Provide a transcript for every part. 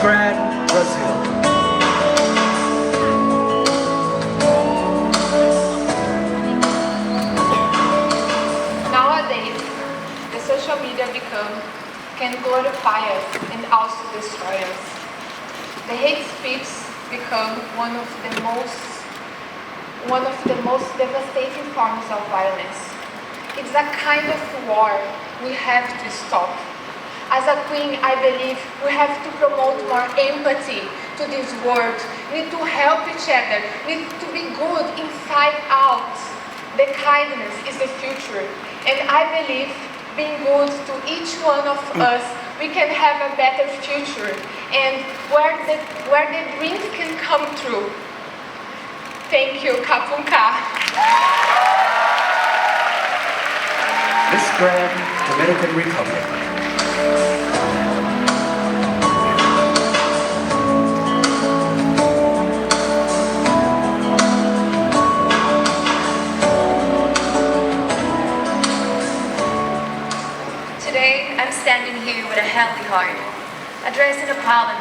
Grand Brazil. Nowadays, the social media can glorify us and also destroy us. The hate speech become one of the most devastating forms of violence. It's a kind of war we have to stop. As a queen, I believe we have to promote more empathy to this world. We need to help each other. We need to be good inside out. The kindness is the future. And I believe being good to each one of us, we can have a better future. And where the dreams can come true. Thank you, Kapunka. Miss Grand Dominican Republic. Today, I'm standing here with a healthy heart, addressing a problem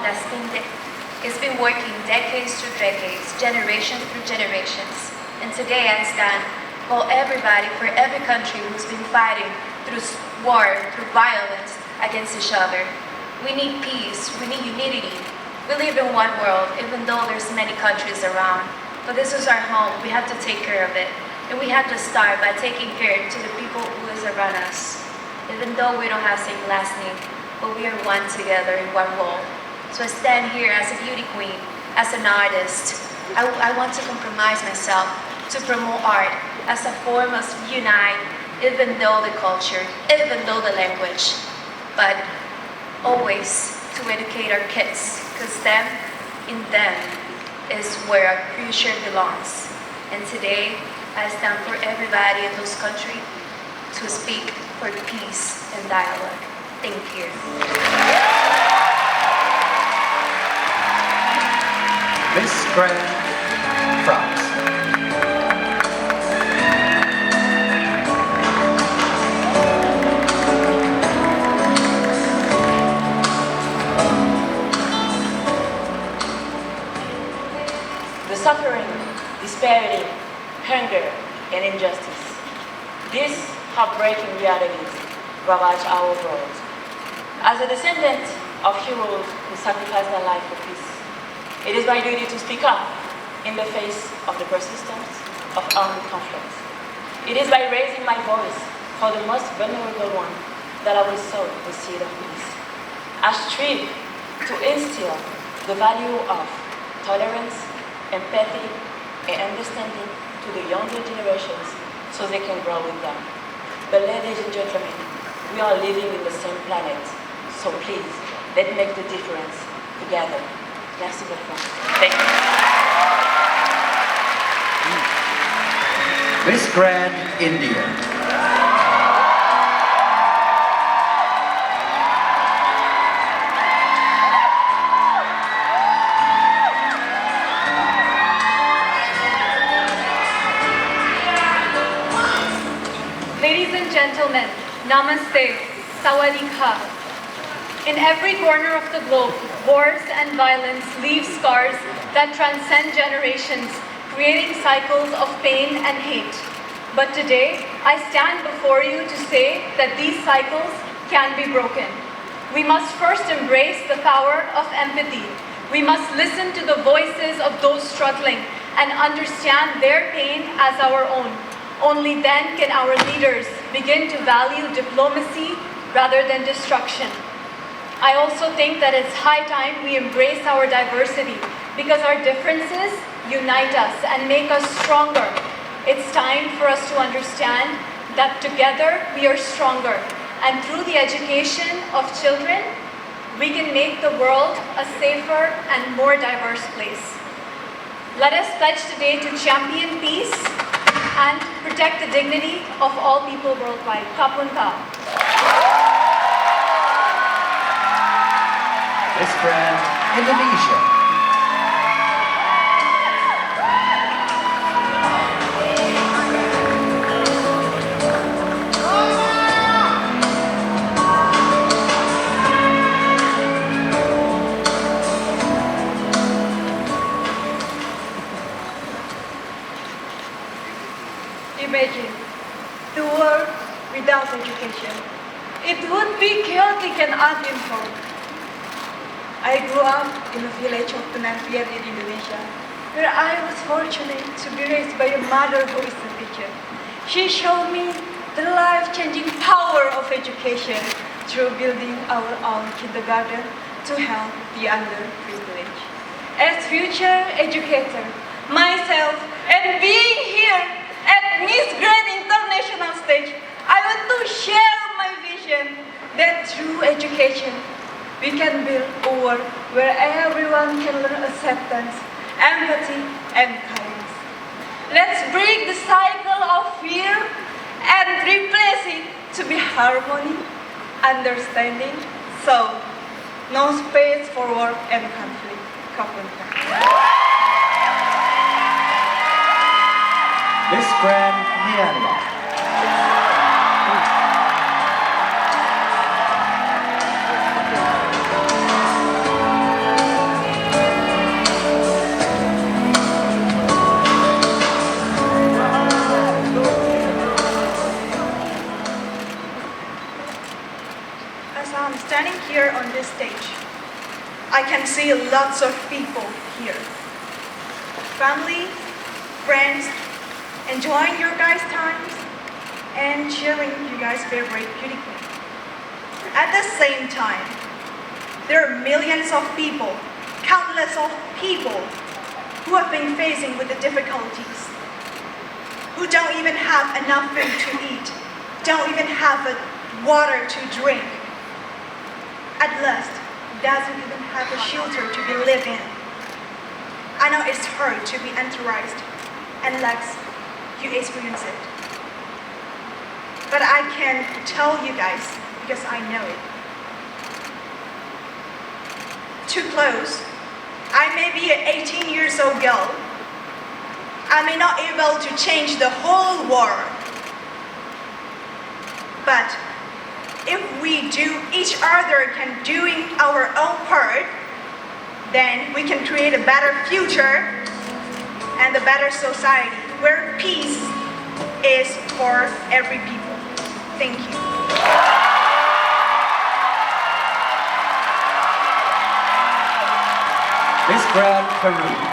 it's been working decades through decades, generations through generations. And today I stand for everybody, for every country who's been fighting through war, through violence against each other. We need peace, we need unity. We live in one world, even though there's many countries around. But this is our home, we have to take care of it. And we have to start by taking care to the people who is around us. Even though we don't have the same last name, but we are one together in one world. So I stand here as a beauty queen, as an artist. I want to compromise myself to promote art as a form of unite, even though the culture, even though the language, but always to educate our kids, because in them is where our future belongs. And today, I stand for everybody in those countries to speak for peace and dialogue. Thank you. Miss Grand France. The suffering, disparity, hunger, and injustice. These heartbreaking realities ravage our world. As a descendant of heroes who sacrificed their life for peace, it is my duty to speak up in the face of the persistence of armed conflict. It is by raising my voice for the most vulnerable one that I will sow the seed of peace. I strive to instill the value of tolerance, empathy, and understanding to the younger generations so they can grow with them. But ladies and gentlemen, we are living in the same planet, so please, let's make the difference together. Merci beaucoup. Thank you. Miss Grand India. Ladies and gentlemen, Namaste, Sawadee-ka. In every corner of the globe, wars and violence leave scars that transcend generations, creating cycles of pain and hate. But today, I stand before you to say that these cycles can be broken. We must first embrace the power of empathy. We must listen to the voices of those struggling and understand their pain as our own. Only then can our leaders begin to value diplomacy rather than destruction. I also think that it's high time we embrace our diversity because our differences unite us and make us stronger. It's time for us to understand that together we are stronger, and through the education of children, we can make the world a safer and more diverse place. Let us pledge today to champion peace and protect the dignity of all people worldwide. Kapunka. Miss Grand Indonesia. education, it would be chaotic and uninformed. I grew up in the village of Penampian in Indonesia, where I was fortunate to be raised by a mother who is a teacher. She showed me the life-changing power of education through building our own kindergarten to help the underprivileged. As future educator, myself, and being here at Miss Grand International stage, I want to share my vision that through education, we can build a world where everyone can learn acceptance, empathy, and kindness. Let's break the cycle of fear and replace it to be harmony, understanding, so no space for war and conflict. Miss Grand Myanmar. As I'm standing here on this stage, I can see lots of people here. Family, friends, enjoying your guys' times and cheering you guys' favorite beauty queen. At the same time, there are millions of people, countless of people who have been facing with the difficulties, who don't even have enough food to eat, don't even have water to drink. At last, doesn't even have a shelter to be live in. I know it's hard to be enterprised unless you experience it. But I can tell you guys because I know it. To close, I may be an 18 years old girl. I may not be able to change the whole world. But if we do each other can doing our own part, then we can create a better future and a better society where peace is for every people. Thank you. Miss Grand Peru.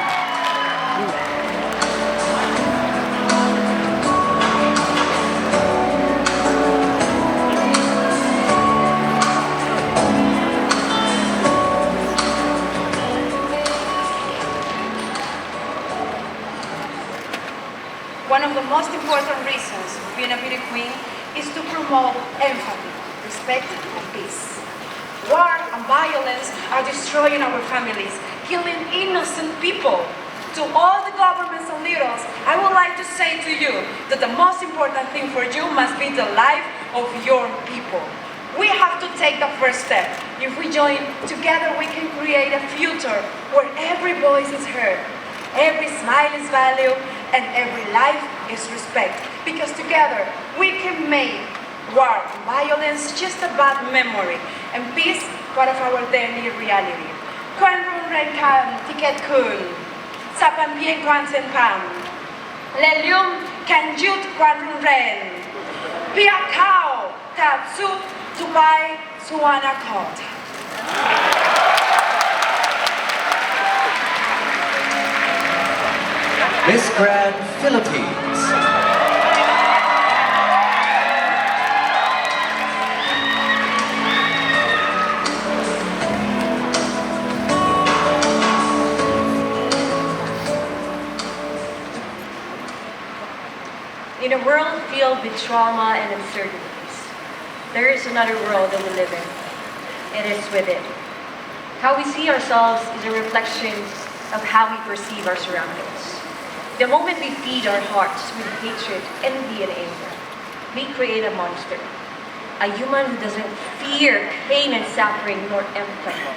One of the most important reasons of being a beauty queen is to promote empathy, respect, and peace. War and violence are destroying our families, killing innocent people. To all the governments and leaders, I would like to say to you that the most important thing for you must be the life of your people. We have to take the first step. If we join together, we can create a future where every voice is heard, every smile is valued, and every life is respected. Because together we can make war and violence just a bad memory, and peace part of our daily reality. ความรุนแรงคันที่เกิดขึ้นสะพันเพียงความเส้นพันและลุ่มการหยุดความรุนแรงเพียงเข้าตัดสุดทุกไปสู่อนาคต Miss Grand Philippines. In a world filled with trauma and uncertainties, there is another world that we live in. It is within. How we see ourselves is a reflection of how we perceive our surroundings. The moment we feed our hearts with hatred, envy, and anger, we create a monster. A human who doesn't fear pain and suffering nor empathy.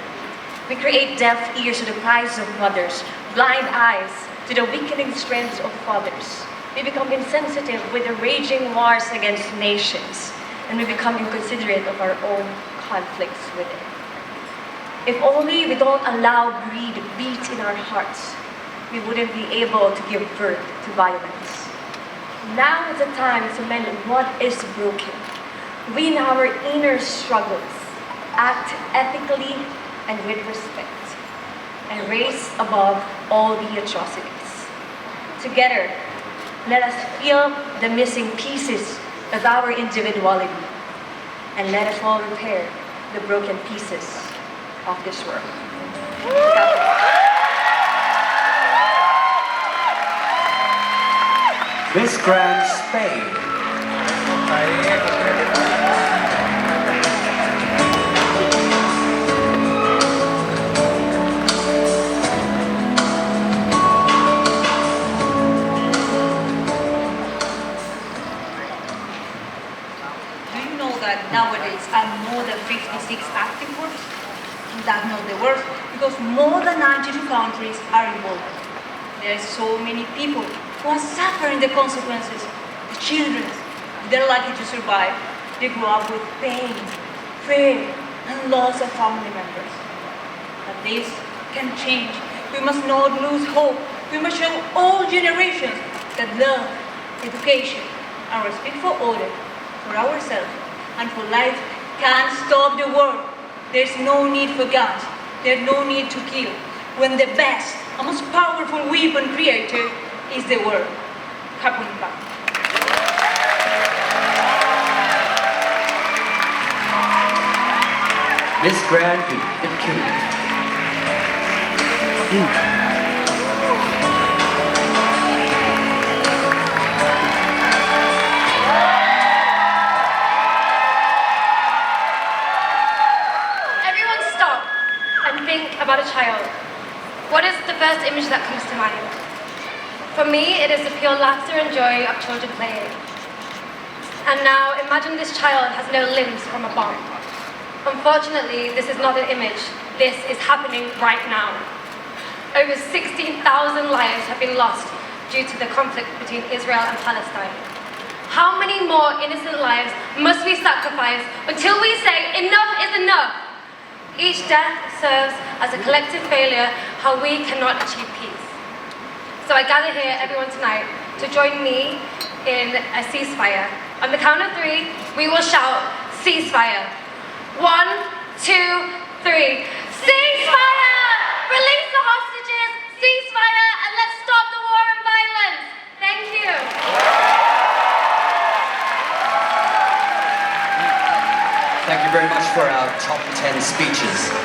We create deaf ears to the cries of mothers, blind eyes to the weakening strengths of fathers. We become insensitive with the raging wars against nations, and we become inconsiderate of our own conflicts within. If only we don't allow greed to beat in our hearts, we wouldn't be able to give birth to violence. Now is the time to mend what is broken, win our inner struggles, act ethically and with respect, and raise above all the atrocities. Together, let us feel the missing pieces of our individuality, and let us all repair the broken pieces of this world. Miss Grand Spain. Do you know that nowadays are more than 56 active groups? That's not the worst, because more than 92 countries are involved. There are so many people who are suffering the consequences. The children, they're lucky to survive. They grow up with pain, fear, and loss of family members. But this can change. We must not lose hope. We must show all generations that love, education, and respect for order, for ourselves, and for life can stop the war. There's no need for guns. There's no need to kill. When the best and most powerful weapon created is the word. Kapunpa. Miss Grand Q. Everyone stop and think about a child. What is the first image that comes to mind? For me, it is the pure laughter and joy of children playing. And now, imagine this child has no limbs from a bomb. Unfortunately, this is not an image. This is happening right now. Over 16,000 lives have been lost due to the conflict between Israel and Palestine. How many more innocent lives must we sacrifice until we say enough is enough? Each death serves as a collective failure how we cannot achieve peace. So I gather here, everyone tonight, to join me in a ceasefire. On the count of 3, we will shout, ceasefire. 1, 2, 3. Ceasefire! Release the hostages, ceasefire, and let's stop the war and violence. Thank you. Thank you very much for our top 10 speeches.